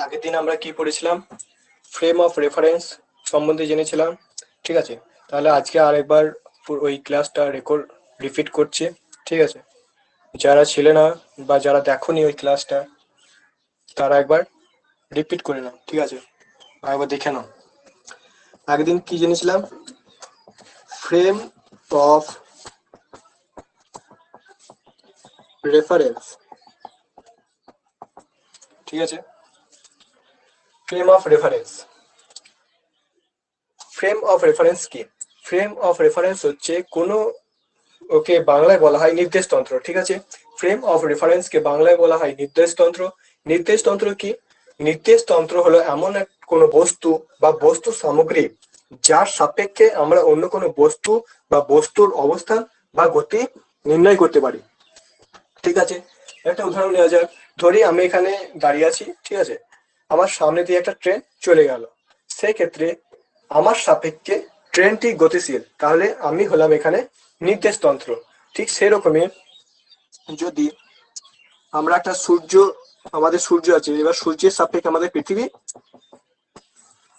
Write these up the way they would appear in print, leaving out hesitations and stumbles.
আগের দিন আমরা কি পড়েছিলাম? ফ্রেম অফ রেফারেন্স সম্বন্ধে জেনেছিলাম। ঠিক আছে, তাহলে আজকে আরেকবার ওই ক্লাসটা রিপিট করছি। ঠিক আছে, যারা ছিলে না বা যারা দেখোনি ওই ক্লাসটা, তারা একবার রিপিট করে নাও। ঠিক আছে, আরেকবার দেখে নাও। আগের দিন কি জেনেছিলাম? Frame of reference. ঠিক আছে, frame of reference. Frame of reference কি? ফ্রেম অফ রেফারেন্স হচ্ছে কোনো, ওকে বাংলায় বলা হয় নির্দেশতন্ত্র। ঠিক আছে, ফ্রেম অফ রেফারেন্সকে বাংলায় বলা হয় নির্দেশতন্ত্র। নির্দেশতন্ত্র কি? নির্দেশতন্ত্র হলো এমন এক কোনো বস্তু বা বস্তু সামগ্রী যার সাপেক্ষে আমরা অন্য কোনো বস্তু বা বস্তুর অবস্থান বা গতি নির্ণয় করতে পারি। ঠিক আছে, একটা উদাহরণ নেওয়া যাক। ধরি আমি এখানে দাঁড়িয়ে আছি। ঠিক আছে, আমার সামনে দিয়ে একটা ট্রেন চলে গেল। সেক্ষেত্রে আমার সাপেক্ষে ট্রেনটি গতিশীল, তাহলে আমি হলাম এখানে নির্দেশতন্ত্র। ঠিক সেরকমই যদি আমরা একটা আমাদের সূর্য আছে, এবার সূর্যের সাপেক্ষে আমাদের পৃথিবী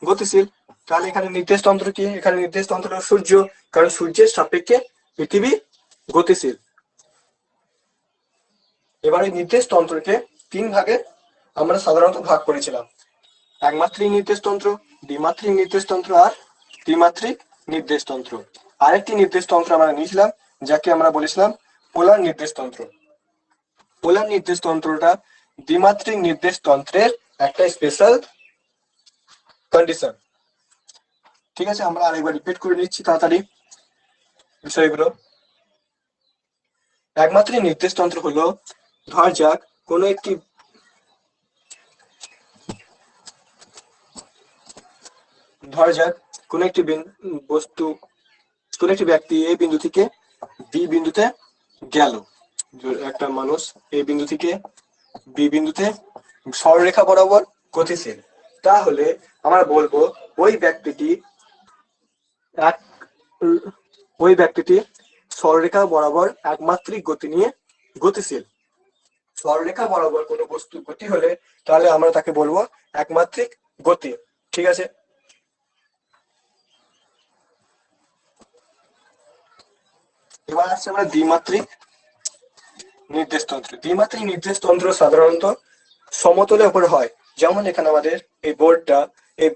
গতিশীল, তাহলে এখানে নির্দেশতন্ত্র কি? এখানে নির্দেশতন্ত্র সূর্য, কারণ সূর্যের সাপেক্ষে পৃথিবী গতিশীল। এবার এই নির্দেশতন্ত্রকে তিন ভাগে আমরা সাধারণত ভাগ করেছিলাম: একমাত্রিক নির্দেশতন্ত্র, দ্বিমাত্রিক নির্দেশতন্ত্র আর ত্রিমাত্রিক নির্দেশতন্ত্র। আরেকটি নির্দেশতন্ত্র আমরা নিয়েছিলাম যাকে আমরা বলেছিলাম পোলার নির্দেশতন্ত্র। পোলার নির্দেশতন্ত্রটা দ্বিমাত্রিক নির্দেশতন্ত্রের একটা স্পেশাল কন্ডিশন। ঠিক আছে, আমরা আরেকবার রিপিট করে নিচ্ছি তাড়াতাড়ি বিষয়গুলো। একমাত্রিক নির্দেশতন্ত্র হলো, ধর যাক কোনো একটি বস্তু, কোনো একটি ব্যক্তি এই বিন্দু থেকে বি বিন্দুতে গেল। একটা মানুষ এই বিন্দু থেকে বি বিন্দুতে সরলরেখা বরাবর গতিশীল, তাহলে আমরা বলবো ওই ব্যক্তিটি এক ওই ব্যক্তিটি সরলরেখা বরাবর একমাত্রিক গতি নিয়ে গতিশীল। সরলরেখা বরাবর কোনো বস্তু গতি হলে তাহলে আমরা তাকে বলবো একমাত্রিক গতি। ঠিক আছে, এবার আসছে আমরা দ্বিমাত্রিক নির্দেশতন্ত্র। দ্বিমাত্রিক নির্দেশতন্ত্র সাধারণত সমতলের উপর হয়। যেমন এখানে আমাদের এই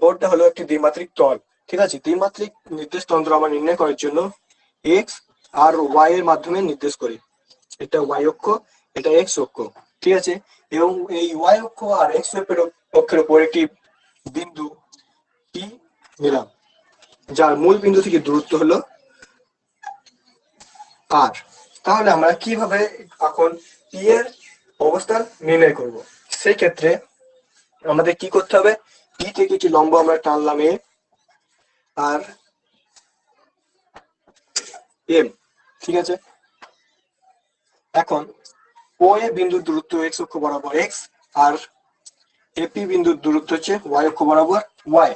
বোর্ডটা হলো একটি দ্বিমাত্রিক তল। ঠিক আছে, দ্বিমাত্রিক নির্দেশতন্ত্র আমরা নির্ণয় করার জন্য এক্স আর ওয়াই এর মাধ্যমে নির্দেশ করি। এটা ওয়াই অক্ষ, এটা এক্স অক্ষ। ঠিক আছে, এবং এই ওয়াই অক্ষ আর এক্স অক্ষের উপর একটি বিন্দু পি নিলাম, যার মূল বিন্দু থেকে দূরত্ব হলো আর। তাহলে আমরা কিভাবে এখন পি এর অবস্থান নির্ণয় করব? সেই ক্ষেত্রে আমাদের কি করতে হবে? পি থেকে একটি লম্ব আমরা টানলাম এ আর এম। ঠিক আছে, এখন ও এ বিন্দুর দূরত্ব এক্স অক্ষ বরাবর এক্স আর এপি বিন্দুর দূরত্ব হচ্ছে ওয়াই অক্ষ বরাবর ওয়াই।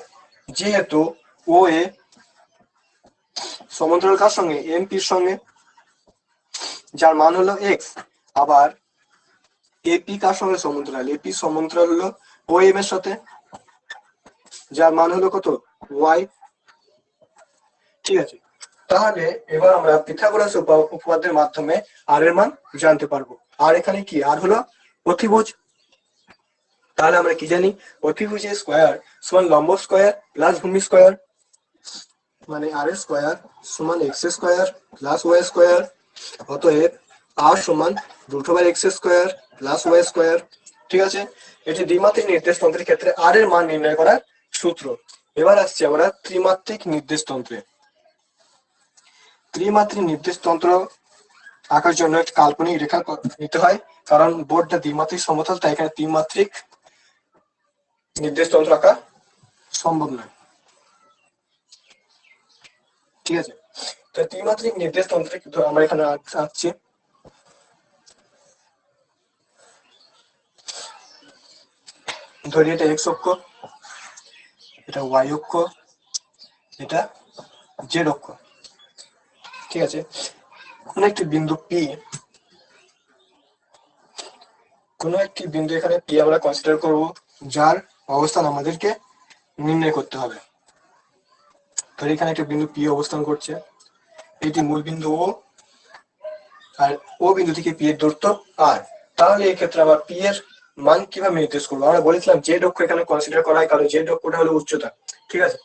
যেহেতু ও এ সমান্তরাল কার সঙ্গে? এমপির সঙ্গে, যার মান হলো এক্স। আবার এপি কার সঙ্গে সমান্তরাল? এপি সমান্তরাল হলো ও এম এর সাথে, যার মান হলো কত? ওয়াই। ঠিক আছে, তাহলে এবার আমরা পিথাগোরাস উপপাদ্যের মাধ্যমে আর এর মান জানতে পারবো। আর এখানে কি? আর হলো অতিভুজ। তাহলে আমরা কি জানি? অতিভুজের স্কয়ার সমান লম্ব স্কয়ার প্লাস ভূমি স্কয়ার, মানে আর স্কয়ার সমান x square plus y square. অতএব আর সমান √x square plus y square. ঠিক আছে, এটি দ্বিমাত্রিক নির্দেশতন্ত্রের ক্ষেত্রে আর এর মান নির্ণয় করার সূত্র। এবার আসছি আমরা ত্রিমাত্রিক নির্দেশতন্ত্রে। ত্রিমাত্রিক নির্দেশতন্ত্র আঁকার জন্য একটা কাল্পনিক রেখা নিতে হয়, কারণ বোর্ডটা দ্বিমাত্রিক সমতল, তাই এখানে ত্রিমাত্রিক নির্দেশতন্ত্র আঁকা সম্ভব নয়। ঠিক আছে, তো ত্রিমাত্রিক নির্দেশতন্ত্রে কিন্তু আমরা এখানে আঁকছি। ধরি এটা এক্স অক্ষ, এটা ওয়াই অক্ষ, এটা জেড অক্ষ। ঠিক আছে, কোন একটি বিন্দু পি, এখানে পি আমরা কনসিডার করব, যার অবস্থান আমাদেরকে নির্ণয় করতে হবে। তো এখানে একটা বিন্দু পি অবস্থান করছে, এটি মূল বিন্দু ও, আর ও বিন্দু থেকে পি এর দূরত্ব আর। তাহলে এই ক্ষেত্রে আবার পি এর মান কিভাবে নির্দেশ করবো? আমরা বলেছিলাম যে অক্ষ এখানে কনসিডার করা হয়, কারণ যে অক্ষটা হলো উচ্চতা। ঠিক আছে,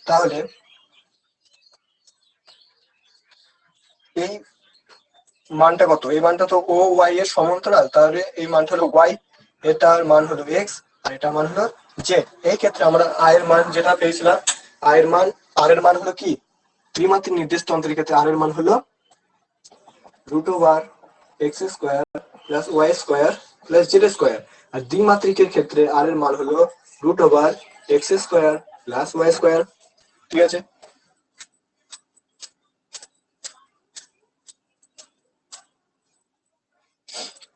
তাহলে এই মানটা কত? এই মানটা তো ও ওয়াই এর সমান্তরাল, তাহলে এই মানটা হলো ওয়াই, এটার মান হলো এক্স, আর এটার মান হলো জেড। এই ক্ষেত্রে আমরা আয়ের মান যেটা পেয়েছিলাম, আয়ের মান, আর এর মান হলো কি, ত্রিমাত্রিক নির্দেশ তন্ত্রের ক্ষেত্রে আর এর মান হলো √(x² + y² + z²। আর দ্বিমাত্রিকের ক্ষেত্রে আর এর মান হলো √(x² + y²। ঠিক আছে,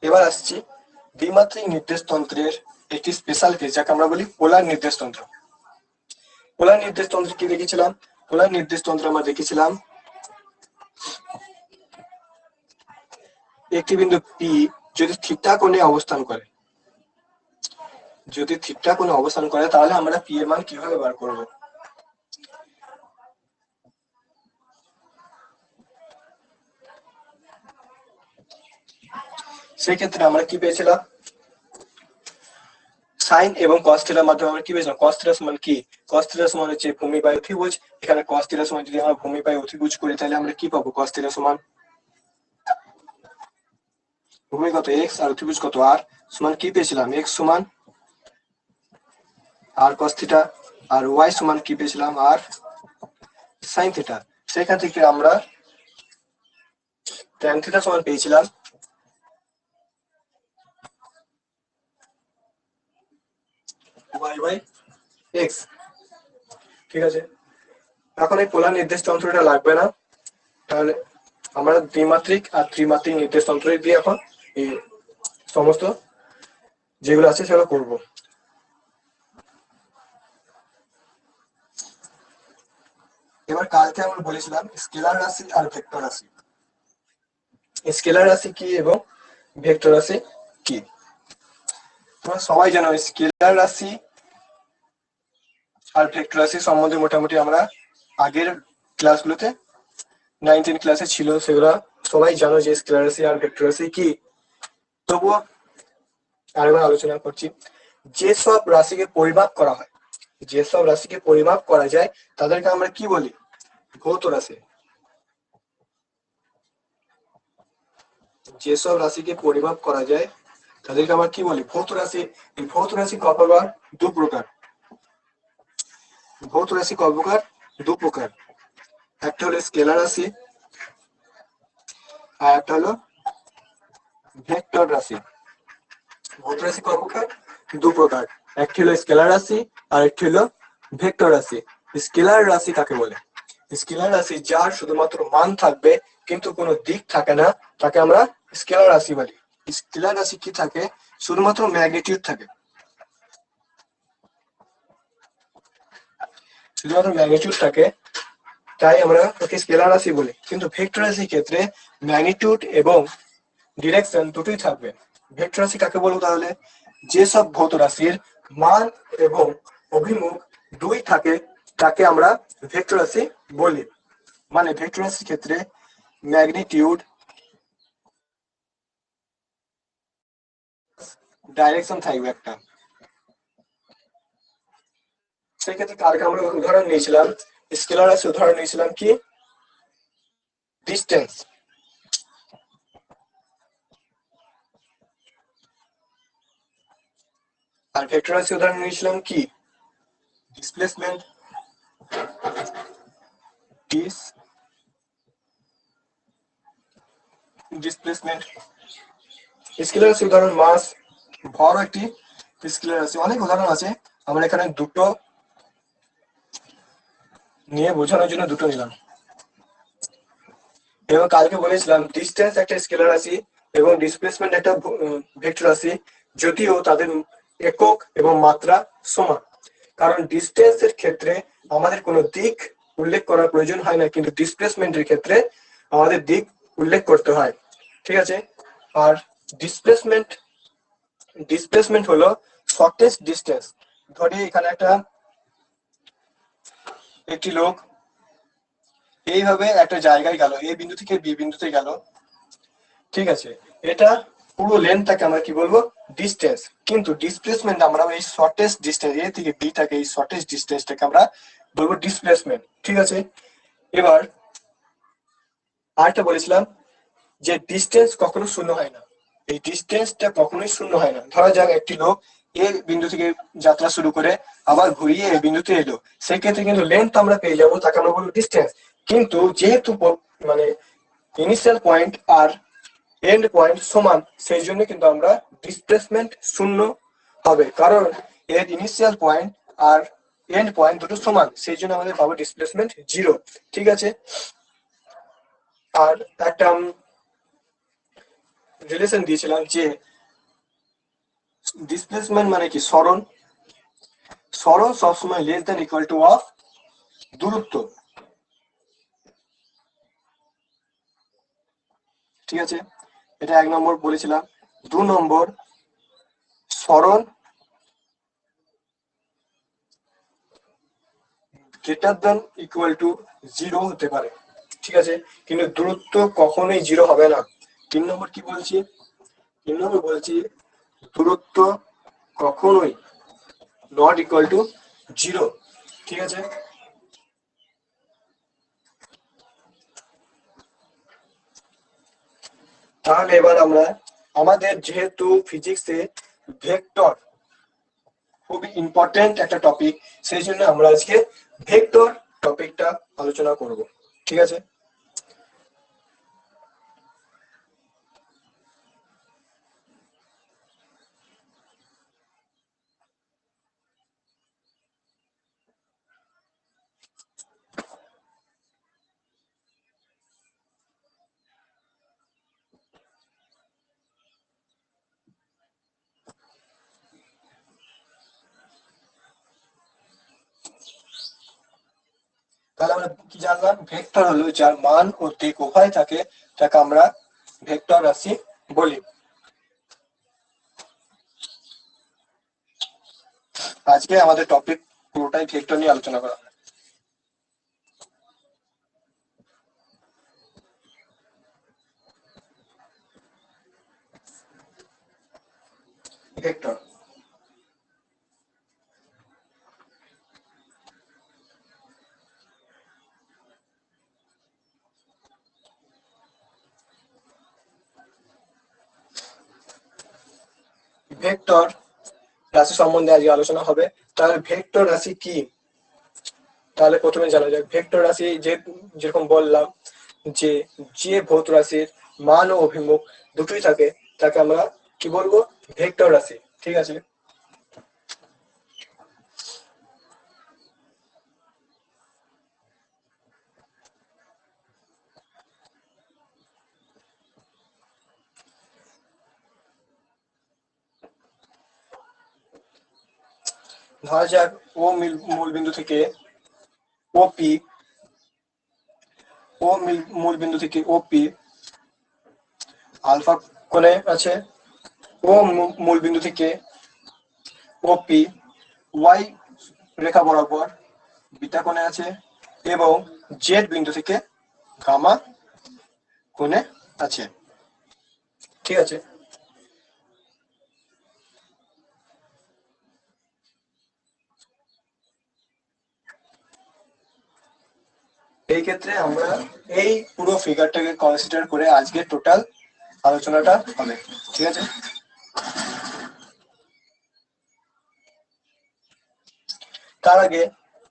এবার আসছি দ্বিমাত্রিক নির্দেশ তন্ত্রের একটি স্পেশাল কেস, যাকে আমরা বলি পোলার নির্দেশ তন্ত্র। পোলার নির্দেশ তন্ত্রে কি দেখেছিলাম? পোলার নির্দেশ তন্ত্রে আমরা দেখেছিলাম একটি বিন্দু পি যদি থিটা কোণে অবস্থান করে, যদি থিটা কোণে অবস্থান করে, তাহলে আমরা পি এর মান কিভাবে বার করব? সেই ক্ষেত্রে আমরা কি পেয়েছিলাম? সাইন এবং কস থিটার মাধ্যমে আমরা কি পেয়েছিলাম? কস থিটা সমান কি? কস থিটা সমান হচ্ছে ভূমি বাই অতিভুজ। এখানে কস থিটা সমান যদি আমরা ভূমি বাই অতিভুজ করি, তাহলে আমরা কি পাবো? কস থিটা সমান ভূমি কত এক্স আর অতিভুজ কত আর, সমান কি পেয়েছিলাম? এক্স সমান আর কস থিটা, আর ওয়াই সমান কি পেয়েছিলাম? আর সাইন থিটা। সেখান থেকে আমরা ট্যান থিটা সমান পেয়েছিলাম ওয়াই বাই এক্স। ঠিক আছে, এখন এই পোলার নির্দেশ তন্ত্রটা লাগবে না, তাহলে আমরা দ্বিমাত্রিক আর ত্রিমাত্রিক নির্দেশ তন্ত্র দিয়ে এখন এই সমস্ত যেগুলো আছে সেগুলো করব। এবার কালকে আমরা বলেছিলাম স্কেলার রাশি আর ভেক্টর রাশি। স্কেলার রাশি কি এবং ভেক্টর রাশি কি? তোমরা সবাই জানো স্কেলার রাশি আর ভেক্টর রাশি সম্বন্ধে মোটামুটি আমরা আগের ক্লাসগুলোতে 9-10 ক্লাসে ছিল, সেগুলো সবাই জানো যে স্কেলার রাশি আর ভেক্টর রাশি কি। তবুও আরেকবার আলোচনা করছি। যেসব রাশিকে পরিমাপ করা হয়, যেসব রাশিকে পরিমাপ করা যায়, তাদেরকে আমরা কি বলি? ভৌত রাশি। যেসব রাশিকে পরিমাপ করা যায় তাদেরকে আমরা কি বলি? ভৌত রাশি। এই ভৌত রাশি ক প্রকার? দু প্রকার। ভৌত রাশি ক প্রকার? দু প্রকার। একটা হলো স্কেলার রাশি আর একটা হলো ভেক্টর রাশি। ভৌত রাশি ক প্রকার? দু প্রকার। একটি হলো স্কেলার রাশি আর একটি হলো ভেক্টর রাশি। স্কেলার রাশি কাকে বলে? স্কেলার রাশি যার শুধুমাত্র মান থাকবে কিন্তু কোনো দিক থাকে না, তাকে আমরা স্কেলার রাশি বলি। স্কেলার রাশি কি থাকে? শুধুমাত্র ম্যাগনিটিউড থাকে, শুধুমাত্র ম্যাগনিটিউড থাকে, তাই আমরা ওকে স্কেলার রাশি বলি। কিন্তু ভেক্টর রাশির ক্ষেত্রে ম্যাগনিটিউড এবং ডিরেকশন দুটোই থাকবে। ভেক্টর রাশি কাকে বলবো তাহলে? যেসব ভৌত রাশির মান এবং অভিমুখ দুই থাকে তাকে আমরা ভেক্টর রাশি বলি। মানে ভেক্টর রাশির ক্ষেত্রে ম্যাগনিটিউড, ডাইরেকশন থাকবে একটা। সেক্ষেত্রে কালকে আমরা উদাহরণ নিয়েছিলাম, স্কেলার রাশি উদাহরণ নিয়েছিলাম কি? ডিস্টেন্স। আর ভেক্টর রাশি উদাহরণ নিয়েছিলাম কি? ডিসপ্লেসমেন্ট। ডিসপ্লেসমেন্ট। স্কেলার রাশি উদাহরণ মাস, ভর একটি স্কেলার রাশি। অনেক উদাহরণ আছে, আমরা এখানে দুটো নিয়ে বোঝানোর জন্য দুটো নিলাম। এবং কালকে বলেছিলাম ডিস্টেন্স একটা স্কেলার রাশি এবং ডিসপ্লেসমেন্ট একটা ভেক্টর রাশি, যদিও তাদের একক এবং মাত্রা সমান। কারণ ডিস্টেন্সের ক্ষেত্রে আমাদের কোনো দিক উল্লেখ করার প্রয়োজন হয় না, কিন্তু ডিসপ্লেসমেন্টের ক্ষেত্রে আমাদের দিক উল্লেখ করতে হয়। ঠিক আছে। আর ডিসপ্লেসমেন্ট ডিসপ্লেসমেন্ট হলো শর্টেস্ট ডিস্টেন্স। ধরি এখানে একটি লোক এইভাবে একটা জায়গায় গেল, এ বিন্দু থেকে বি বিন্দুতে গেল। ঠিক আছে, এটা পুরো লেন্থটাকে আমরা কি বলবো? ডিস্টেন্স। কিন্তু ডিসপ্লেসমেন্ট আমরা এই শর্টেস্ট ডিস্টেন্স এ থেকে বি টাকে, এই শর্টেস্ট ডিস্টেন্সটাকে আমরা বলবো ডিসপ্লেসমেন্ট। ঠিক আছে। এবার আরেকটা বলেছিলাম যে ডিস্টেন্স কখনো শূন্য হয় না। এই ডিস্টেন্সটা কখনোই শূন্য হয় না। ধরা যাক একটি লোক এ বিন্দু থেকে যাত্রা শুরু করে আবার ঘুরিয়ে এই বিন্দুতে এলো, সেক্ষেত্রে কিন্তু লেন্থ আমরা পেয়ে যাবো, তাকে আমরা বলবো ডিস্টেন্স। কিন্তু যেহেতু মানে ইনিশিয়াল পয়েন্ট আর এন্ড পয়েন্ট সমান, সেই জন্য কিন্তু আমরা ডিসপ্লেসমেন্ট শূন্য হবে, কারণ এর ইনিশিয়াল পয়েন্ট আর এন্ড পয়েন্ট দুটো সমান, সেই জন্য আমাদের পাবো ডিসপ্লেসমেন্ট 0। ঠিক আছে। আর একটা রিলেশন দিয়েছিলাম যে ডিসপ্লেসমেন্ট মানে কি, সরণ। সরণ সবসময় less than equal to of দূরত্ব। ঠিক আছে, এটা 1 নম্বর বলেছিলাম। 2 নম্বর, সরণ গ্রেটার দ্যান ইকুয়াল টু 0 হতে পারে। ঠিক আছে, কিন্তু দূরত্ব কখনোই 0 হবে না। 3 নম্বর কি বলছি? 3 নম্বর বলছি দূরত্ব কখনোই নট ইকুয়াল টু 0। ঠিক আছে। তাহলে এবার আমরা আমাদের যেহেতু ফিজিক্সে ভেক্টর খুবই ইম্পর্টেন্ট একটা টপিক, সেই জন্য আমরা আজকে ভেক্টর টপিকটা আলোচনা করব। ঠিক আছে। তাহলে আমরা কি জানলাম? ভেক্টর হলো যার মান ও দিক উভয় থাকে, তাকে আমরা ভেক্টর রাশি বলি। আজকে আমাদের টপিক পুরোটাই ভেক্টর নিয়ে আলোচনা করা হবে। ভেক্টর ভেক্টর রাশি সম্বন্ধে আজকে আলোচনা হবে। তাহলে ভেক্টর রাশি কি? তাহলে প্রথমে জানা যাক ভেক্টর রাশি। যেরকম বললাম যে যে ভৌত রাশির মান ও অভিমুখ দুটোই থাকে, তাকে আমরা কি বলবো? ভেক্টর রাশি। ঠিক আছে। ধরা যাক মূল বিন্দু থেকে ওপি, মূল বিন্দু থেকে ওপি আলফা কোণে আছে। ও মূল বিন্দু থেকে ওপি ওয়াই রেখা বরাবর বিটা কোণে আছে, এবং জেড বিন্দু থেকে গামা কোণে আছে। ঠিক আছে। এই ক্ষেত্রে আমরা এই পুরো ফিগারটাকে কনসিডার করে আজকে টোটাল আলোচনাটা হবে। ঠিক আছে। তার আগে,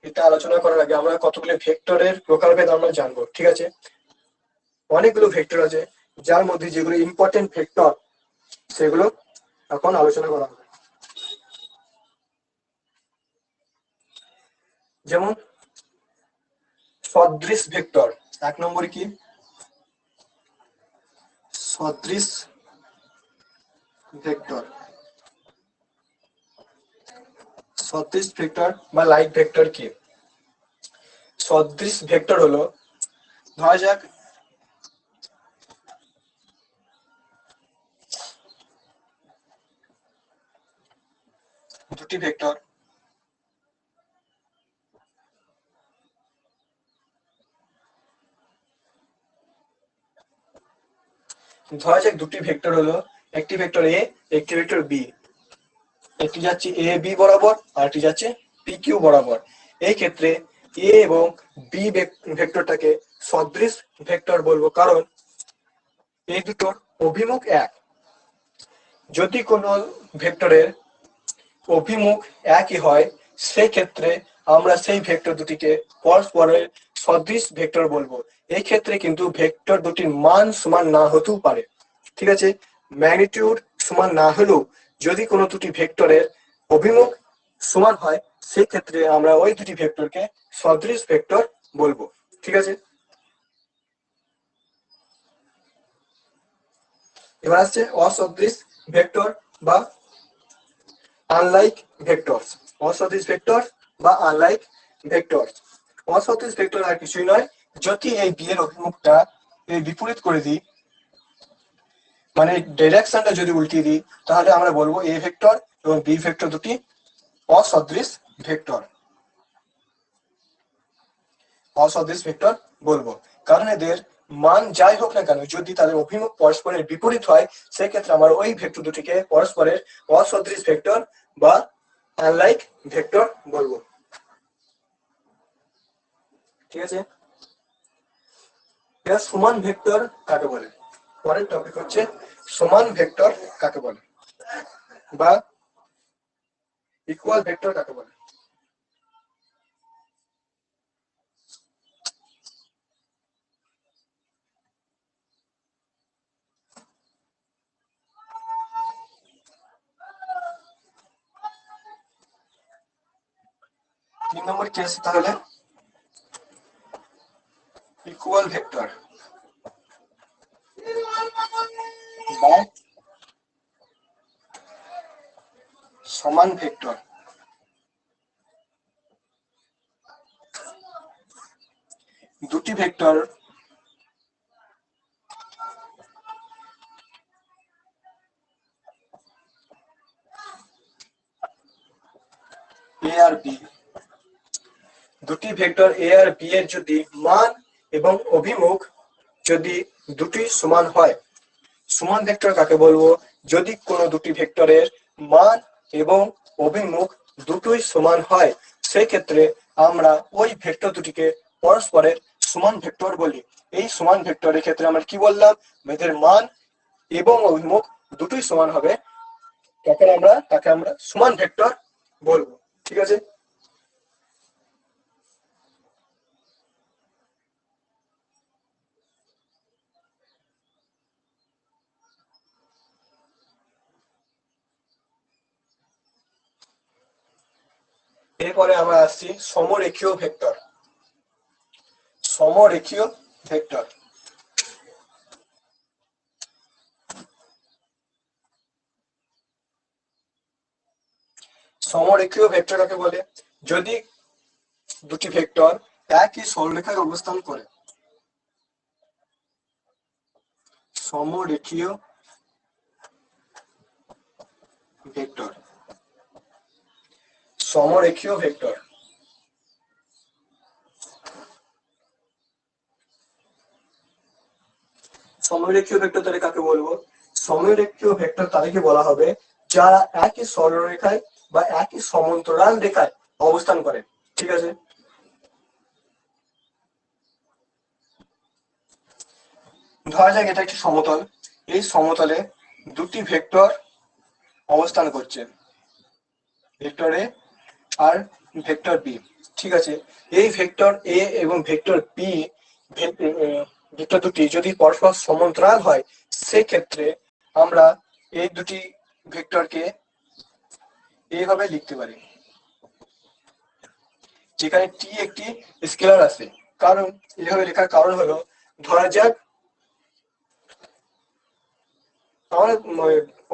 এটা আলোচনা করার আগে আমরা কতগুলো ভেক্টরের প্রকারভেদ আমরা জানবো। ঠিক আছে। অনেকগুলো ভেক্টর আছে, যার মধ্যে যেগুলো ইম্পর্টেন্ট ভেক্টর সেগুলো এখন আলোচনা করা হবে। যেমন সদৃশ ভেক্টর। 1 নম্বর কি? সদৃশ ভেক্টর। সদৃশ ভেক্টর বা লাইক ভেক্টর কি? সদৃশ ভেক্টর হলো, ধরা যাক দুটি ভেক্টর হলো, একটি ভেক্টর এ, একটি ভেক্টর বি, একটি যাচ্ছে এ বি বরাবর আর একটি যাচ্ছে পি কিউ বরাবর। এই ক্ষেত্রে এ এবং বি ভেক্টরটাকে সদৃশ ভেক্টর বলবো, কারণ এই দুটোর অভিমুখ এক। যদি কোনো ভেক্টরের অভিমুখ একই হয়, সেই ক্ষেত্রে আমরা সেই ভেক্টর দুটিকে পরস্পরের সদৃশ ভেক্টর বলবো। এই ক্ষেত্রে কিন্তু ভেক্টর দুটির মান সমান না হতেও পারে, ঠিক আছে? ম্যাগনিটিউড সমান না হলেও যদি কোনো দুটি ভেক্টরের অভিমুখ সমান হয়, সেই ক্ষেত্রে আমরা ওই দুটি ভেক্টরকে সদৃশ ভেক্টর বলবো, ঠিক আছে? এবার আসছে অসদৃশ ভেক্টর বা আনলাইক ভেক্টরস। অসদৃশ ভেক্টর বা আনলাইক ভেক্টরস। অসদৃশ ভেক্টর আর কিছুই নয়, যদি এই বি এর অভিমুখটা বিপরীত করে দিই, মানে ডিরেকশনটা যদি উল্টিয়ে দিই, তাহলে আমরা বলবো এ ভেক্টর এবং বি ভেক্টর দুটি অসদৃশ ভেক্টর। অসদৃশ ভেক্টর বলবো কারণ এদের মান যাই হোক না কেন, যদি তাদের অভিমুখ পরস্পরের বিপরীত হয়, সেক্ষেত্রে আমরা ওই ভেক্টর দুটিকে পরস্পরের অসদৃশ ভেক্টর বা আনলাইক ভেক্টর বলবো, ঠিক আছে? এবার সমান ভেক্টর কাকে বলে? পরের টপিক হচ্ছে সমান ভেক্টর কাকে বলে বা ইকুয়াল ভেক্টর কাকে বলে। তিন নম্বর কি আছে তাহলে? ইকুয়াল ভেক্টর বা সমান ভেক্টর। দুটি ভেক্টর এ আর বি, দুটি ভেক্টর এ আর বি এর যদি মান এবং অভিমুখ যদি দুটি সমান হয়, সমান ভেক্টর কাকে বলবো? যদি কোনো দুটি ভেক্টরের মান এবং অভিমুখ দুটোই সমান হয়, সেই ক্ষেত্রে আমরা ওই ভেক্টর দুটিকে পরস্পরের সমান ভেক্টর বলি। এই সমান ভেক্টরের ক্ষেত্রে আমরা কি বললাম? এদের মান এবং অভিমুখ দুটোই সমান হবে, তাকে আমরা সমান ভেক্টর বলবো, ঠিক আছে? এরপরে আমরা আসছি সমরেখীয় ভেক্টর। সমরেখীয় ভেক্টর সমরেখীয় ভেক্টর কাকে বলে? যদি দুটি ভেক্টর একই সরলরেখায় অবস্থান করে। সমরেখীয় ভেক্টর, সমরেখীয় ভেক্টর। সমরেখীয় ভেক্টর তাহলে কাকে বলবো? সমরেখীয় ভেক্টর তাদেরকে বলা হবে যারা একই সরলরেখায় বা একই সমান্তরাল রেখায় অবস্থান করে, ঠিক আছে? ধরা যাক এটা একটি সমতল, এই সমতলে দুটি ভেক্টর অবস্থান করছে, ভেক্টর এ আর ভেক্টর বি, ঠিক আছে? এই ভেক্টর এ এবং ভেক্টর বি ভেক্টর দুটি যদি পরস্পর সমান্তরাল হয়, সেই ক্ষেত্রে আমরা এই দুটি ভেক্টরকে এইভাবে লিখতে পারি, যেখানে টি একটি স্কেলার আছে। কারণ এইভাবে লেখার কারণ হলো, ধরা যাক আমরা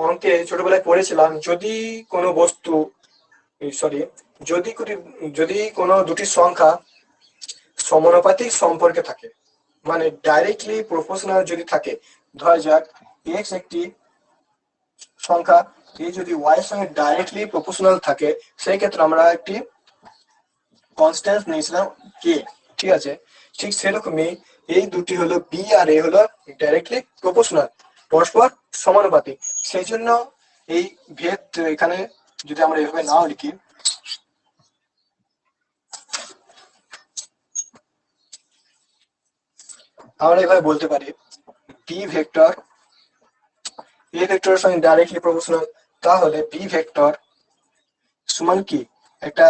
অঙ্কে ছোটবেলায় পড়েছিলাম, যদি কোনো বস্তু সরি, যদি কোনো দুটি সংখ্যা সমানুপাতিক সম্পর্কে থাকে, মানে ডাইরেক্টলি প্রপোর্শনাল যদি থাকে, ধরা যাক এক্স একটি সংখ্যা, এই যদি ওয়াই এর সঙ্গে ডাইরেক্টলি প্রপোর্শনাল থাকে, সেই ক্ষেত্রে আমরা একটি কনস্ট্যান্ট নিয়েছিলাম কে, ঠিক আছে। ঠিক সেরকমই এই দুটি হলো বি আর এ হলো ডাইরেক্টলি প্রপোর্শনাল, পরস্পর সমানুপাতিক। সেই জন্য এই ভেদ এখানে যদি আমরা এভাবে নাও লিখি, আমরা এভাবে বলতে পারি বি ভেক্টর এ ভেক্টরের সঙ্গে ডাইরেক্টলি প্রপোর্শনাল, তাহলে বি ভেক্টর সমান কি, একটা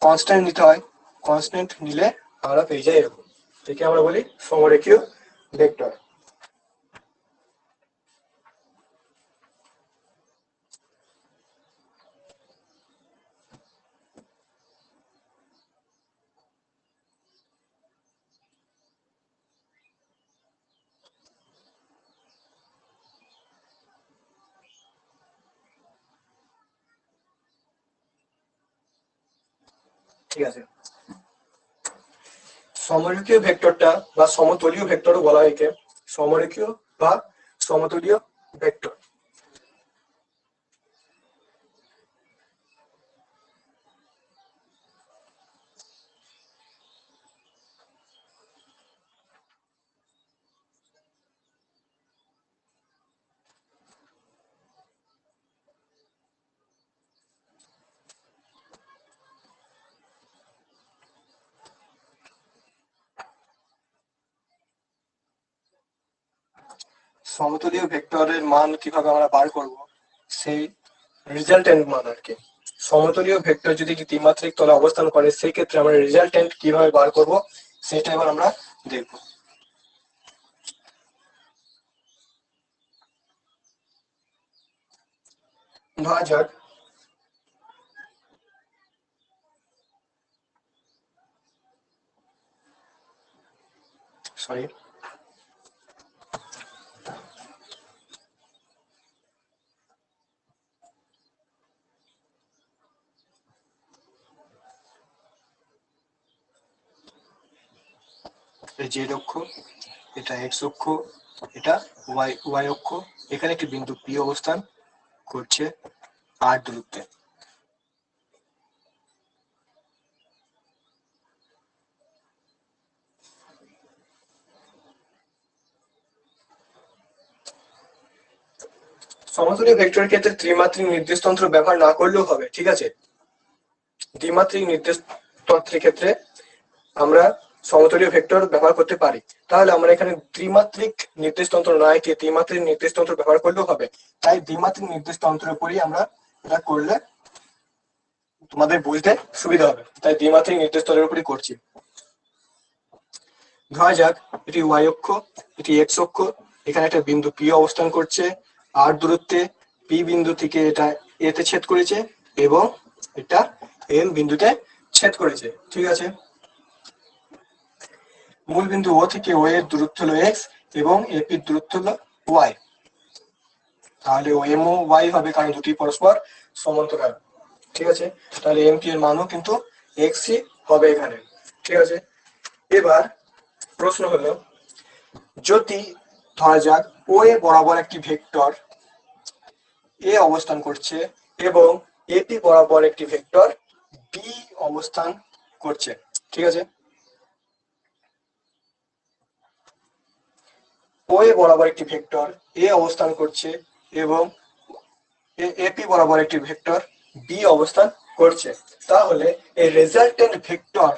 কনস্ট্যান্ট নিতে হয়, কনস্ট্যান্ট নিলে আমরা পেয়ে যাই এরকম, একে আমরা বলি সমরেখীয় ভেক্টর। ঠিক আছে, সমরেখীয় ভেক্টরটা বা সমতলীয় ভেক্টরও বলা হয় একে, সমরেখীয় বা সমতলীয় ভেক্টর। সমতলীয় ভেক্টরের মান কিভাবে আমরা বার করব, সেই রেজাল্টেন্ট মান আর কি। সমতলীয় ভেক্টর যদি দ্বিমাত্রিক তলে অবস্থান করে, সেই ক্ষেত্রে আমরা রেজাল্টেন্ট কিভাবে বার করব সেটা এবার আমরা দেখব। ধরা যাক সরি জেড অক্ষ, এটা এক্স অক্ষ, এটা ওয়াই অক্ষ, এখানে একটি বিন্দু পি অবস্থান করছে আর দূরত্বে। সমতলীয় ভেক্টরের ক্ষেত্রে ত্রিমাত্রিক নির্দেশতন্ত্র ব্যবহার না করলেও হবে, ঠিক আছে। দ্বিমাত্রিক নির্দেশতন্ত্রের ক্ষেত্রে আমরা সমতলীয় ভেক্টর ব্যবহার করতে পারি, তাহলে আমরা এখানে ত্রিমাত্রিক নির্দেশতন্ত্র না এঁকে দ্বিমাত্রিক নির্দেশতন্ত্র ব্যবহার করলেও হবে। তাই দ্বিমাত্রিক নির্দেশতন্ত্রের উপরই আমরা এটা করলে তোমাদের বুঝতে সুবিধা হবে, তাই দ্বিমাত্রিক নির্দেশতন্ত্রের উপরই করছি। ধরা যাক এটি ওয়াই অক্ষ, এটি এক্স অক্ষ, এখানে একটা বিন্দু পি অবস্থান করছে আর দূরত্বে, পি বিন্দু থেকে এটা এতে ছেদ করেছে এবং এটা এম বিন্দুতে ছেদ করেছে, ঠিক আছে। মূল বিন্দু ও থেকে ও এর দূরত্ব হলো এক্স এবং এপির দূরত্ব হলো ওয়াই, তাহলে ও এম ও ওয়াই হবে, কারণ দুটি পরস্পর সমান্তরাল, ঠিক আছে। তাহলে এম পি এর মানও কিন্তু এক্সই হবে এখানে, ঠিক আছে। এবার প্রশ্ন হলো, যদি ধরা যাক ও এ বরাবর একটি ভেক্টর এ অবস্থান করছে এবং এপি বরাবর একটি ভেক্টর বি অবস্থান করছে, ঠিক আছে। ও এ বরাবর একটি ভেক্টর এ অবস্থান করছে এবং এপি বরাবর একটি ভেক্টর বি অবস্থান করছে, তাহলে এই রেজাল্টেন্ট ভেক্টর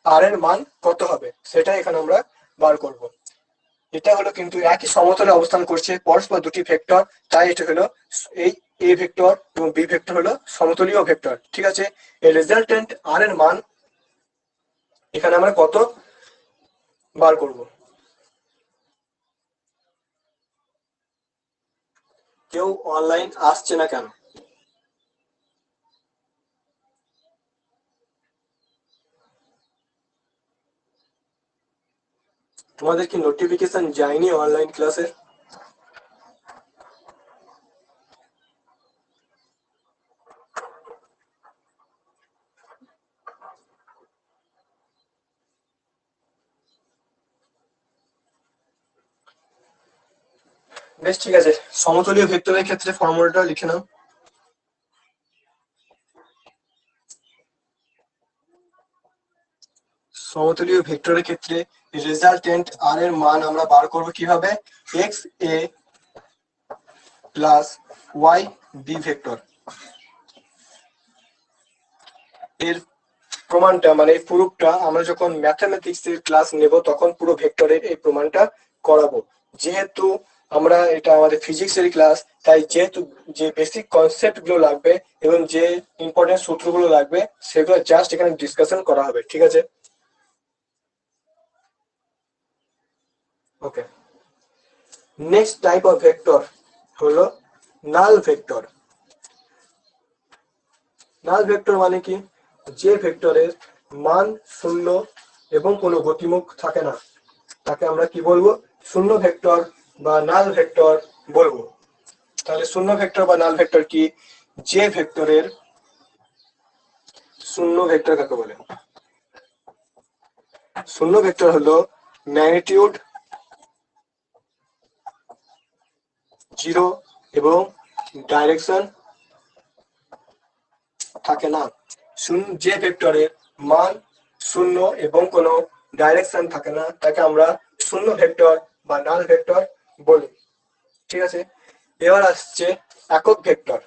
আর এর মান কত হবে সেটা এখানে আমরা বার করব। এটা হলো কিন্তু একই সমতলে অবস্থান করছে পরস্পর দুটি ভেক্টর, তাই এটা হলো এই এ ভেক্টর এবং বি ভেক্টর হলো সমতলীয় ভেক্টর, ঠিক আছে। এই রেজাল্টেন্ট আর এর মান এখানে আমরা কত বার করব। কেউ অনলাইন আসছে না কেন? তোমাদের কি নোটিফিকেশন যায়নি অনলাইন ক্লাসের? বেশ, ঠিক আছে। সমতলীয় ভেক্টরের ক্ষেত্রে ফর্মুলাটা লিখে নাও। সমতলীয় ভেক্টরের ক্ষেত্রে রেজাল্টেন্ট আর এর মান আমরা বার করব কিভাবে? এক্স এ প্লাস ওয়াই বি ভেক্টর। এর প্রমাণটা মানে এই প্রুফটা আমরা যখন ম্যাথমেটিক্স এর ক্লাস নেব তখন পুরো ভেক্টরের এই প্রমাণটা করাবো। যেহেতু আমরা এটা আমাদের ফিজিক্স এর ক্লাস, তাই যেহেতু যে বেসিক কনসেপ্ট গুলো লাগবে এবং যে ইম্পর্টেন্ট সূত্রগুলো লাগবে সেগুলো জাস্ট এখানে ডিসকাশন করা হবে, ঠিক আছে? ওকে। নেক্সট টাইপ অফ ভেক্টর হলো নাল ভেক্টর। নাল ভেক্টর মানে কি? যে ভেক্টরের মান শূন্য এবং কোনো গতিমুখ থাকে না তাকে আমরা কি বলবো? শূন্য ভেক্টর বা নাল ভেক্টর বলবো। তাহলে শূন্য ভেক্টর বা নাল ভেক্টর কি? যে ভেক্টরের শূন্য ভেক্টর কাকে বলে? শূন্য ভেক্টর হলো ম্যাগনিটিউড 0 এবং ডাইরেকশন থাকে না। যে ভেক্টরের মান শূন্য এবং কোনো ডাইরেকশন থাকে না তাকে আমরা শূন্য ভেক্টর বা নাল ভেক্টর বলি, ঠিক আছে? এবার আসছে একক ভেক্টর।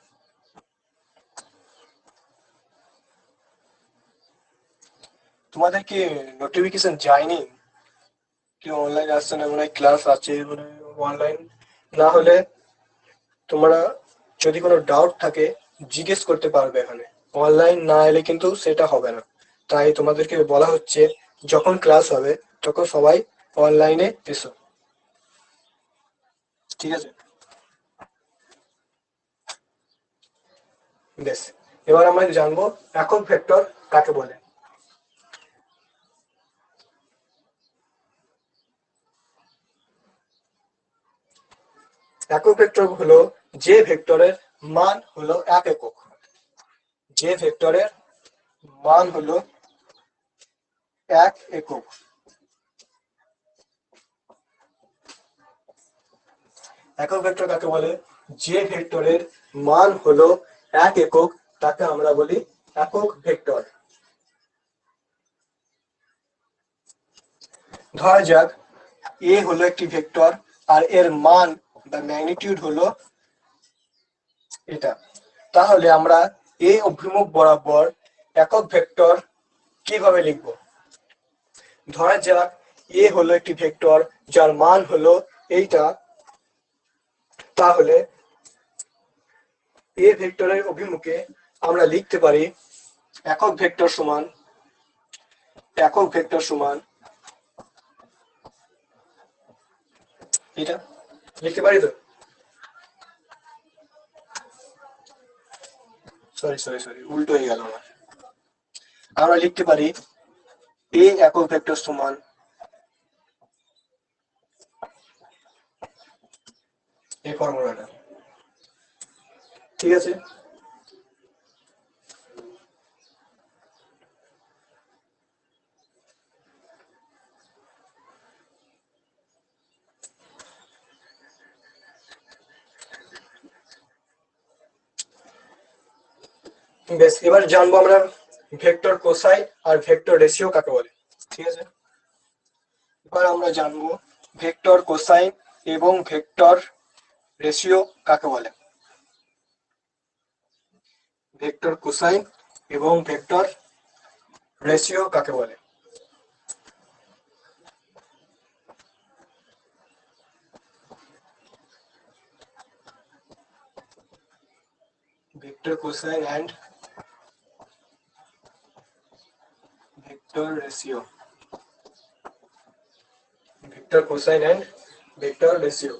তোমাদের কি নোটিফিকেশন যায়নি? কি অনলাইন আসছে না? মনে হয় ক্লাস আছে, মানে অনলাইন না হলে তোমরা যদি কোনো ডাউট থাকে জিজ্ঞেস করতে পারবে এখানে। অনলাইন না এলে কিন্তু সেটা হবে না। তাই তোমাদেরকে বলা হচ্ছে যখন ক্লাস হবে তখন সবাই অনলাইনে এসো, ঠিক আছে? বেশ, এবার আমরা জানবো একক ভেক্টর কাকে বলে। একক ভেক্টর হলো যে ভেক্টরের মান হলো এক একক। যে ভেক্টরের মান হলো এক একক। একক ভেক্টর কাকে বলে? যে ভেক্টরের মান হলো এক একক তাকে আমরা বলি একক ভেক্টর। ধরা যাক এ হলো একটি ভেক্টর আর এর মান বা ম্যাগনিটিউড হলো এটা। তাহলে আমরা এই অভিমুখ বরাবর একক ভেক্টর কিভাবে লিখব? ধরা যাক এ হলো একটি ভেক্টর যার মান হলো এইটা। তাহলে এ ভেক্টরের অভিমুখে আমরা লিখতে পারি একক ভেক্টর সমান এটা লিখতে পারি তো? সরি উল্টো হয়ে গেল আমার। আমরা লিখতে পারি এ একক ভেক্টর সমান এই ফর্মুলাটা, ঠিক আছে? বেশ, এবার জানবো আমরা ভেক্টর কোসাই আর ভেক্টর রেশিও কাকে বলে, ঠিক আছে? এবার আমরা জানবো ভেক্টর কোসাইন এবং ভেক্টর রেশিও কাকে বলে। ভেক্টর কোসাইন এবং ভেক্টর রেশিও কাকে বলে? Vector cosine and vector ratio. Vector cosine and vector ratio.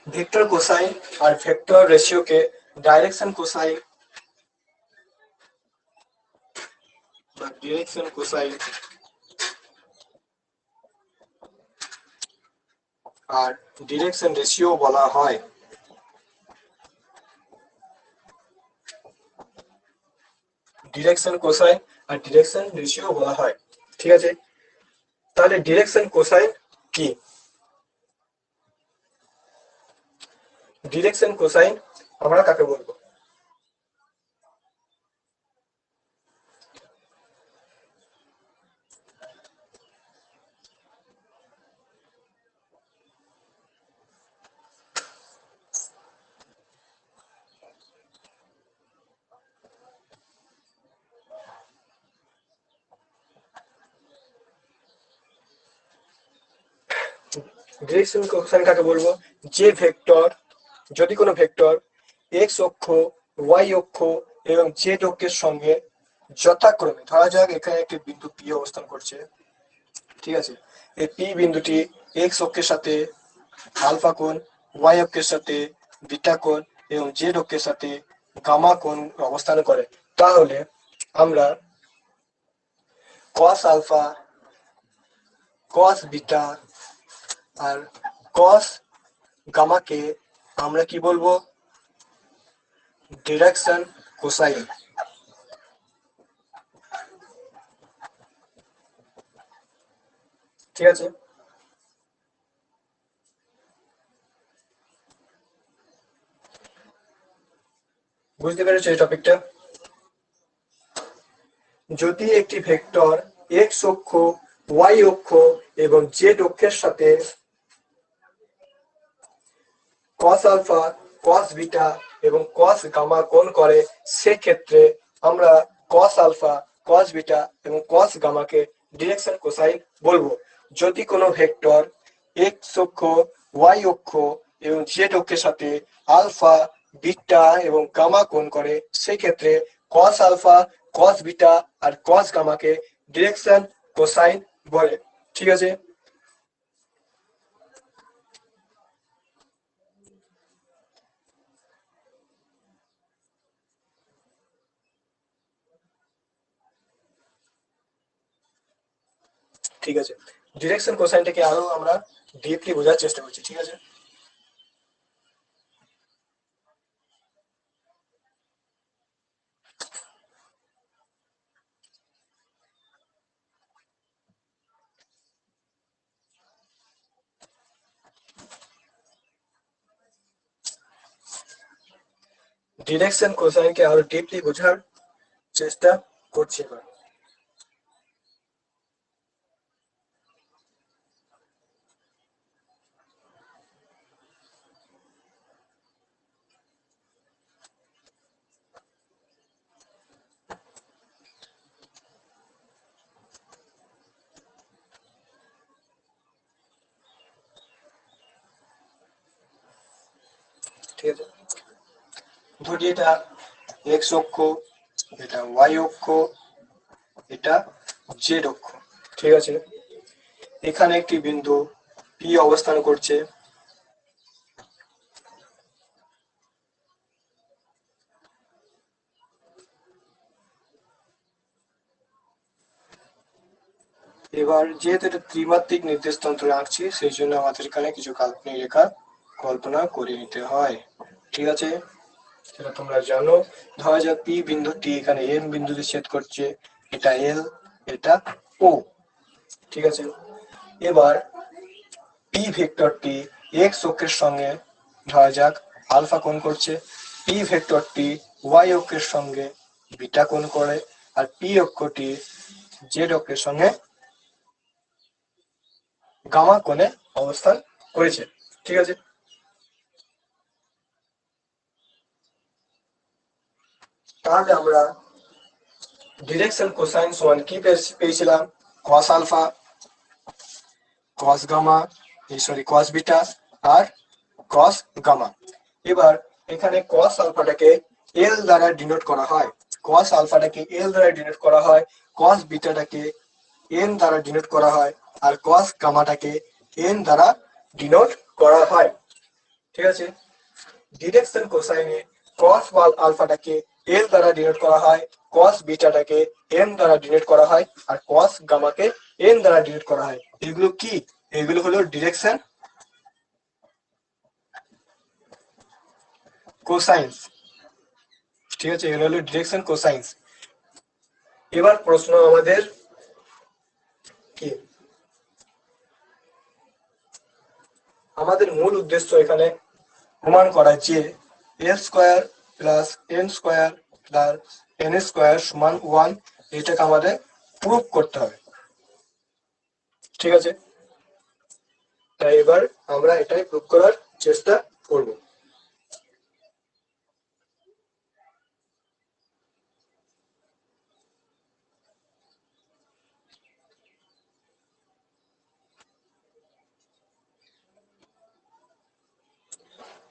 Vector cosine আর ভেক্টর রেশিওকে ডাইরেকশন কোসাইন বা ডিরেকশন কোসাইন আর ডিরেকশন রেশিও বলা হয়। ডিরেকশন কোসাইন আর ডিরেকশন রেশিও বলা হয়। ঠিক আছে, তাহলে ডিরেকশন কোসাইন কি? ডিরেকশন কোসাইন আমরা কাকে বলবো? ডিরেকশন কোসাইন কাকে বলবো? যে ভেক্টর, যদি কোনো ভেক্টর এক্স অক্ষ, ওয়াই অক্ষ এবং জেড অক্ষের সঙ্গে যথাক্রমে, ধরা যাক এখানে একটি বিন্দু পি অবস্থান করছে, ঠিক আছে, এই পি বিন্দুটি এক্স অক্ষের সাথে আলফা কোণ, ওয়াই অক্ষের সাথে বিটা কোণ এবং জেড অক্ষের সাথে গামা কোণ অবস্থান করে, তাহলে আমরা কস আলফা, কস বিটা আর কস গামাকে আমরা কি বলবো? Direction cosine. ঠিক আছে, বুঝতে পেরেছো এই টপিকটা? যদি একটি ভেক্টর এক্স অক্ষ, ওয়াই অক্ষ এবং জেড অক্ষের সাথে কস আলফা, কস বিটা এবং কস গামা কোণ করে, সেক্ষেত্রে আমরা কস আলফা, কস বিটা এবং কস গামাকে ডিরেকশন কোসাইন বলবো। যদি কোনো ভেক্টর এক্স অক্ষ, ওয়াই অক্ষ এবং জেড অক্ষের সাথে আলফা, বিটা এবং গামা কোণ করে, সেক্ষেত্রে কস আলফা, কস বিটা আর কস গামাকে ডিরেকশন কোসাইন বলে। ঠিক আছে, ঠিক আছে, ডিরেকশন কোসাইনটাকে আরো আমরা ডিপলি বোঝার চেষ্টা করছি। ঠিক আছে, ডিরেকশন কোসাইনকে আরো ডিপলি বোঝার চেষ্টা করছি এবার। ঠিক আছে, ধরি এটা এক্স অক্ষ, এটা ওয়াই অক্ষ, এটা জেড অক্ষ। ঠিক আছে, এখানে একটি বিন্দু পি অবস্থান করছে, এবার যেহেতু এটা ত্রিমাত্রিক নির্দেশতন্ত্র আঁকছি, সেই জন্য আমাদের এখানে কিছু কাল্পনিক রেখা কল্পনা করে নিতে হয়। ঠিক আছে, সেটা তোমরা জানো। ধরা যাক পি বিন্দুটি এখানে এম বিন্দুতে ছেদ করছে, এটা এল, এটা ও। ঠিক আছে, এবার পি ভেক্টরটি এক্স অক্ষের সঙ্গে ধরা যাক আলফা কোণ করছে, পি ভেক্টরটি ওয়াই অক্ষের সঙ্গে বিটা কোণ করে, আর পি অক্ষটি জেড অক্ষের সঙ্গে গামা কোণে অবস্থান করেছে। ঠিক আছে, তাহলে আমরা ডিরেকশন কোসাইন সমান কি পেয়েছিলাম? Cos alpha, cos gamma, cos beta আর কস গামা। এবার এখানে কস আলফাটাকে এল দ্বারা ডিনোট করা হয়, কস আলফাটাকে এল দ্বারা ডিনোট করা হয়, কস বিটাটাকে এন দ্বারা ডিনোট করা হয়, আর কস গামাটাকে এন দ্বারা ডিনোট করা হয়। ঠিক আছে, ডিরেকশন কোসাইনে কস আলফাটাকে এল দ্বারা ডিনোট করা হয়, কস বিটাটাকে এম দ্বারা ডিনোট করা হয় আর কস গামাকে এন দ্বারা ডিনোট করা হয়। এগুলো কি? এগুলো হলো ডিরেকশন কোসাইন্স। ঠিক আছে, এগুলো হলো ডিরেকশন কোসাইন্স। এবার প্রশ্ন আমাদের কি, আমাদের মূল উদ্দেশ্য এখানে প্রমাণ করা যে L square plus N square plus N square সমান 1, এটাকে আমাদের প্রুভ করতে হবে। ঠিক আছে, তাই এবার আমরা এটাই প্রুভ করার চেষ্টা করব।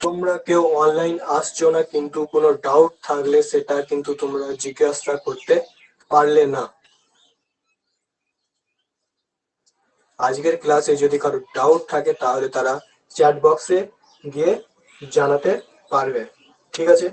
তোমরা কেউ অনলাইন আসছো না, কিন্তু কোনো ডাউট থাকলে সেটা কিন্তু তোমরা জিজ্ঞাসা করতে পারলে না। আজকের ক্লাসে যদি কারো ডাউট থাকে তাহলে তারা চ্যাট বক্সে গিয়ে জানাতে পারবে। ঠিক আছে,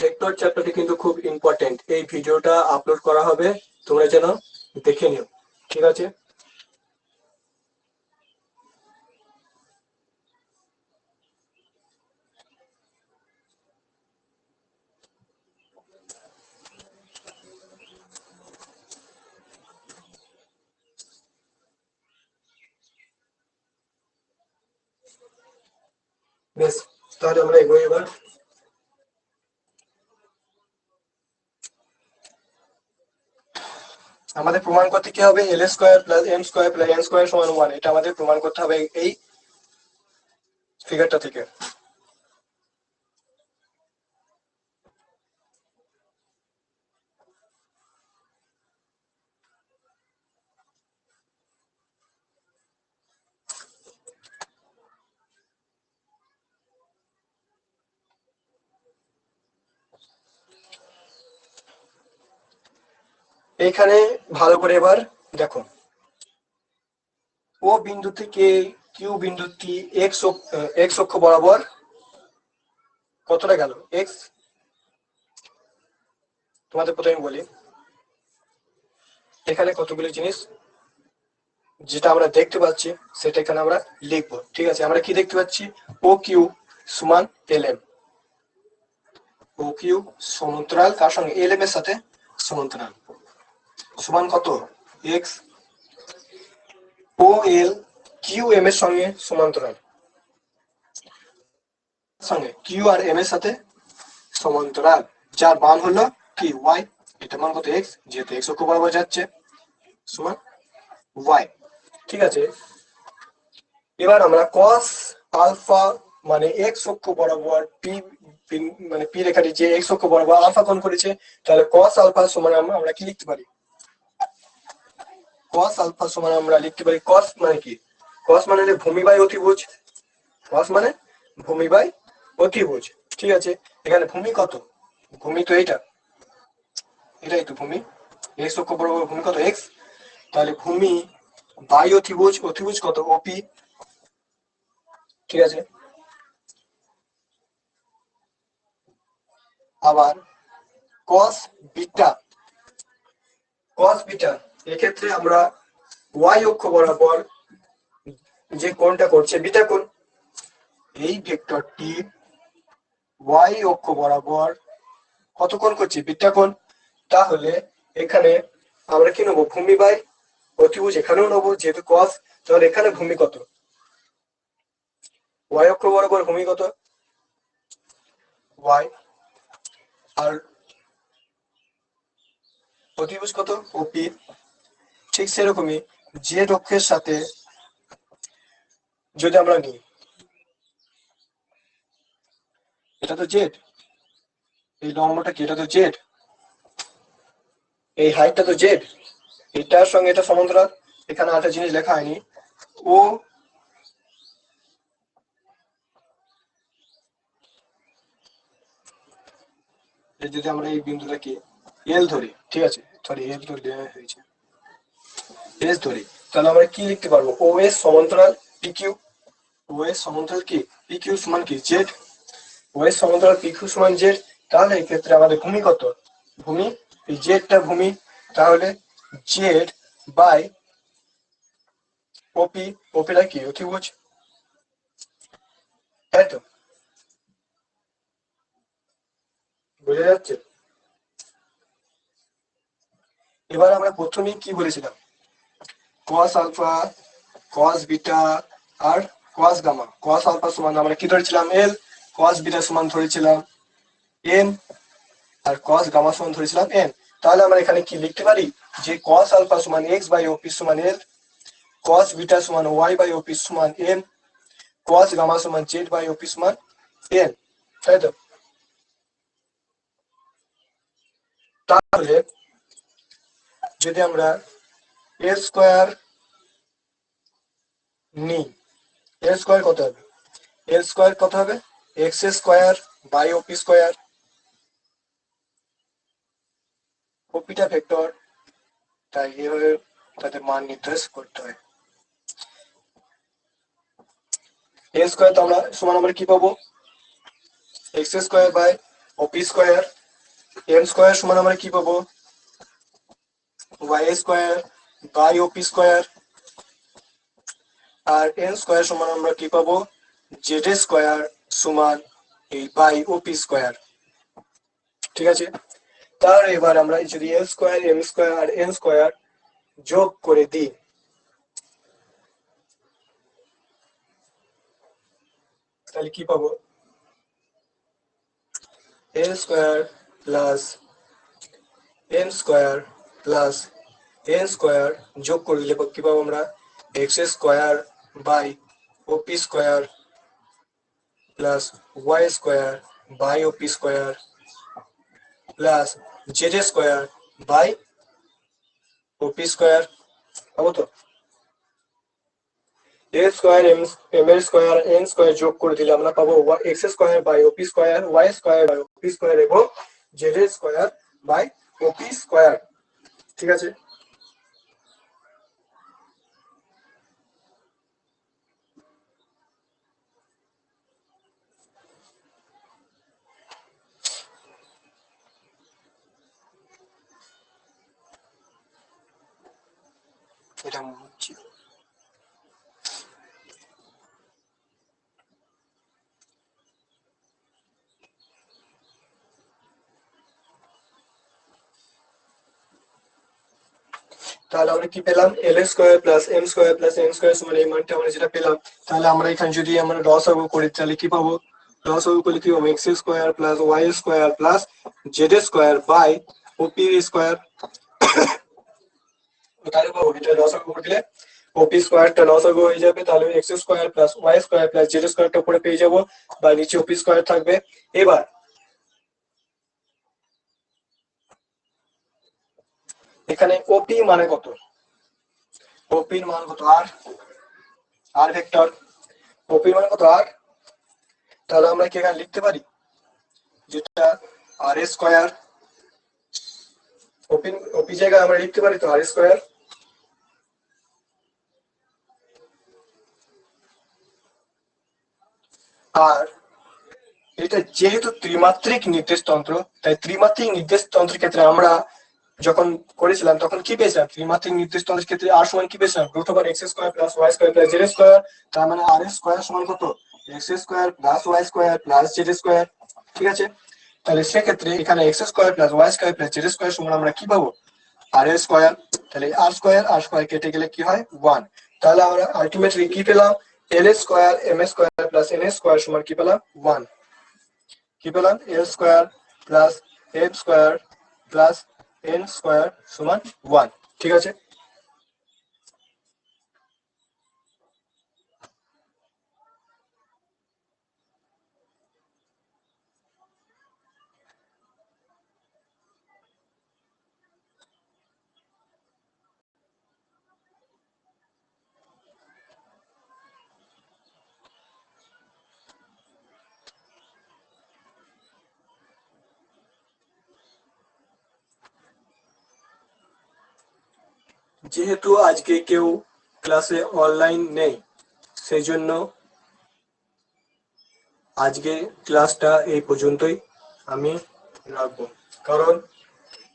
ভেক্টর চ্যাপ্টারটি কিন্তু খুব ইম্পর্টেন্ট। এই ভিডিওটা আপলোড করা হবে, তোমরা যেন দেখে নিও। ঠিক আছে, বেশ, তাহলে আমরা এগোই এবার। আমাদের প্রমাণ করতে কি হবে? L square plus M square plus N square সমান 1, এটা আমাদের প্রমাণ করতে হবে এই ফিগারটা থেকে। এইখানে ভালো করে এবার দেখো, ও বিন্দু থেকে কিউ বিন্দুটি এক্স অক্ষ বরাবর কতটা গেল? এক্স, তোমাদের প্রথমে বলি, এখানে কতগুলি জিনিস যেটা আমরা দেখতে পাচ্ছি সেটা এখানে আমরা লিখবো। ঠিক আছে, আমরা কি দেখতে পাচ্ছি? ও কিউ সমান এল এম। ও কিউ সমান্তরাল কার সঙ্গে? এল এম এর সাথে সমান্তরাল। সমান কত? এক্স। ও এল কিউ এম এর সঙ্গে সমান্তরাল, সঙ্গে কিউ আর এম এর সাথে সমান্তরাল, যার মান হলো কি? ওয়াই। এটা মান কত? এক্স, যেহেতু এক্স অক্ষ বরাবর যাচ্ছে সমান ওয়াই। ঠিক আছে, এবার আমরা কস আলফা মানে এক্স অক্ষ বরাবর পি, মানে পি রেখাটি যে এক্স অক্ষ বরাবর আলফা কোণ করেছে, তাহলে কস আলফা সমান আমরা কি লিখতে পারি? কস আলফা সমান আমরা লিখতে পারি, কস মানে কি? কস মানে ভূমি বাই অতিভুজ। কস মানে ভূমি বাই অতিভুজ। ঠিক আছে, এখানে ভূমি কত? ভূমি তো এইটা, এটাই তো ভূমি। এক্স অক্ষ বরাবর ভূমি কত? এক্স। তাহলে ভূমি বাই অতিভুজ, অতিভুজ কত? ওপি। ঠিক আছে, আবার কস বিটা, কস বিটা এক্ষেত্রে আমরা ওয়াই অক্ষ বরাবর যে কোণটা করছে বিটা কোণ, এই ভেক্টরটি ওয়াই অক্ষ বরাবর কত কোণ করছে? বিটা কোণ। তাহলে এখানে আমরা কি নেবো? ভূমি বাই অতিভুজ এখানেও নেবো, যেহেতু কস। তাহলে এখানে ভূমি কত? ওয়াই অক্ষ বরাবর ভূমি কত? ওয়াই। আর অতিভুজ কত? ওপি। ঠিক সেরকমই জেড অক্ষের সাথে যদি আমরা নিই, এটা তো জেড, এই লম্বটা কি? এটা তো জেড। এই হাইটটা তো জেড, এটার সঙ্গে এটা সমান্তরাল। এখানে একটা জিনিস লেখা হয়নি, ও যদি আমরা এই বিন্দুটাকে এল ধরি, ঠিক আছে, সরি এল ধরে হয়েছে, এস ধরি, তাহলে আমরা কি লিখতে পারবো? ও এস সমান্তরাল পিকিউ। ও এস সমান্তরাল কি পিকিউ সমান কি জেড। ও এস সমান্তরাল পিকিউ সমান জেড। তাহলে এই ক্ষেত্রে আমাদের ভূমি কত? ভূমি, এই জেডটা ভূমি, তাহলে জেড বাই ওপি। ওপিটা কি অতিভুজ, তাই তো? বোঝা যাচ্ছে? এবার আমরা প্রথমেই কি বলেছিলাম? কস আলফা, কস বিটা আর কস গামা। কস আলফা সমান আমরা কি ধরেছিলাম? এল। কস বিটা সমান ধরেছিলাম এন। আর কস গামা সমান ধরেছিলাম এন। তাহলে আমরা এখানে কি লিখতে পারি? যে কস আলফা সমান এক্স বাই ওপি সমান এল, কস বিটা সমান ওয়াই বাই ওপি সমান এন, কস গামা সমান জেড বাই ওপি সমান এন, তাই তো? তাহলে যদি আমরা এল স্কোয়ার নিই, এল স্কোয়ার কত হবে? এল স্কোয়ার কত হবে? X square by OP square. ওপিটা ভেক্টর, তাই এভাবে তাদের মান নির্দেশ করতে হয়। এল স্কোয়ার তো আমরা সমান আমরা কি পাবো? X square by OP square. M square সমান আমরা কি পাবো? Y square by OP square. আর এন স্কোয়ার সমান আমরা কি পাবো? জেড স্কোয়ার সমান এই বাই ওপি স্কোয়ার। ঠিক আছে, তার এবার আমরা যদি এল স্কোয়ার, এম স্কোয়ার আর এন স্কোয়ার যোগ করে দিই, তাহলে কি পাবো? L square plus M square plus N square যোগ করে দিলে কি পাবো আমরা? X square by OP square plus Y square by OP square plus Z square by OP square. পাবো তো? এ স্কোয়ার এম এর স্কোয়ার এন স্কোয়ার যোগ করে দিলে আমরা পাবো x square by OP square, Y square by OP square এবং Z square by OP square. ঠিক আছে, এটা হচ্ছে। তাহলে আমরা কি পেলাম? L square plus M square plus N square সমান এই মানটা আমরা যেটা পেলাম, তাহলে আমরা এখানে যদি আমরা লসাগু করি তাহলে কি পাবো? লসাগু করলে কি পাবো? X square plus Y square plus Z square by OP square. তাহলে পাবো এটা লসাগু করলে ওপি স্কোয়ারটা লসাগু হয়ে যাবে, তাহলে X square plus Y square plus Z স্কোয়ারটা উপরে পেয়ে যাবো, বা নিচে ওপি স্কোয়ার থাকবে। এবার এখানে ওপি মানে কত? ওপির মান কত? আর, আর ভেক্টর। ওপির মান কত? আর। তাহলে আমরা কি এখানে লিখতে পারি যেটা আর স্কোয়ার, ওপি ওপি জায়গায় আমরা লিখতে পারি তো আর স্কোয়ার। আর এটা যেহেতু ত্রিমাত্রিক নির্দেশতন্ত্র, তাই ত্রিমাত্রিক নির্দেশতন্ত্রের ক্ষেত্রে আমরা যখন করেছিলাম তখন কি পেয়েছিলাম? ত্রিমাত্রিক নির্দেশতন্ত্রের ক্ষেত্রে আর সমান কি পেয়েছিলাম? Root over x square plus Y square plus Z square. তার মানে আর স্কোয়ার সমান কত? X square plus Y square plus Z square. ঠিক আছে, তাহলে সেক্ষেত্রে এখানে x square plus Y square plus Z square সমান আমরা কি পাবো? R square. তাহলে আর স্কোয়ার কেটে গেলে কি হয়? ওয়ান। তাহলে আমরা আলটিমেটলি কি পেলাম? L square M square plus N square সমান কি পেলাম? ওয়ান। কি পেলাম? L square plus M square plus N square সমান ওয়ান। ঠিক আছে, যেহেতু আজকে কেউ ক্লাসে অনলাইন নেই, সেই জন্য আজকে ক্লাসটা এই পর্যন্তই আমি রাখবো। কারণ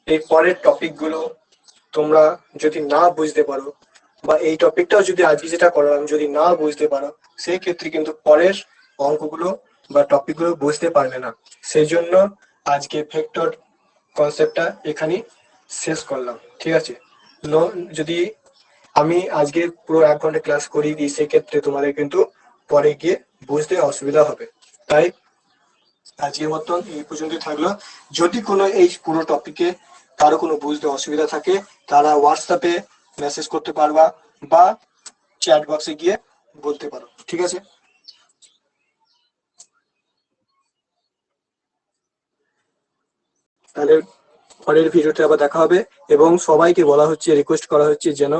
এই পরের টপিকগুলো তোমরা যদি না বুঝতে পারো, বা এই টপিকটাও যদি আজকে যেটা করলাম যদি না বুঝতে পারো, সেই ক্ষেত্রে কিন্তু পরের অঙ্কগুলো বা টপিকগুলো বুঝতে পারবে না। সেই জন্য আজকে ভেক্টর কনসেপ্টটা এখানেই শেষ করলাম, ঠিক আছে। যদি আমি আজকে পুরো 1 ঘন্টা ক্লাস করিয়ে দিই, সেক্ষেত্রে তোমাদের কিন্তু পরে গিয়ে বুঝতে অসুবিধা হবে। তাই আজকের মতন এই পর্যন্তই থাকলো। যদি কোনো এই পুরো টপিকে কারো কোনো বুঝতে অসুবিধা থাকে, তারা হোয়াটসঅ্যাপে মেসেজ করতে পারবা বা চ্যাট বক্সে গিয়ে বলতে পারো, ঠিক আছে। তাহলে পরের ভিডিওতে আবার দেখা হবে, এবং সবাইকে বলা হচ্ছে, রিকোয়েস্ট করা হচ্ছে যেন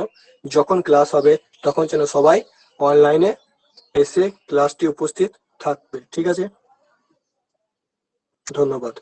যখন ক্লাস হবে তখন যেন সবাই অনলাইনে এসে ক্লাসটি উপস্থিত থাকবে, ঠিক আছে। ধন্যবাদ।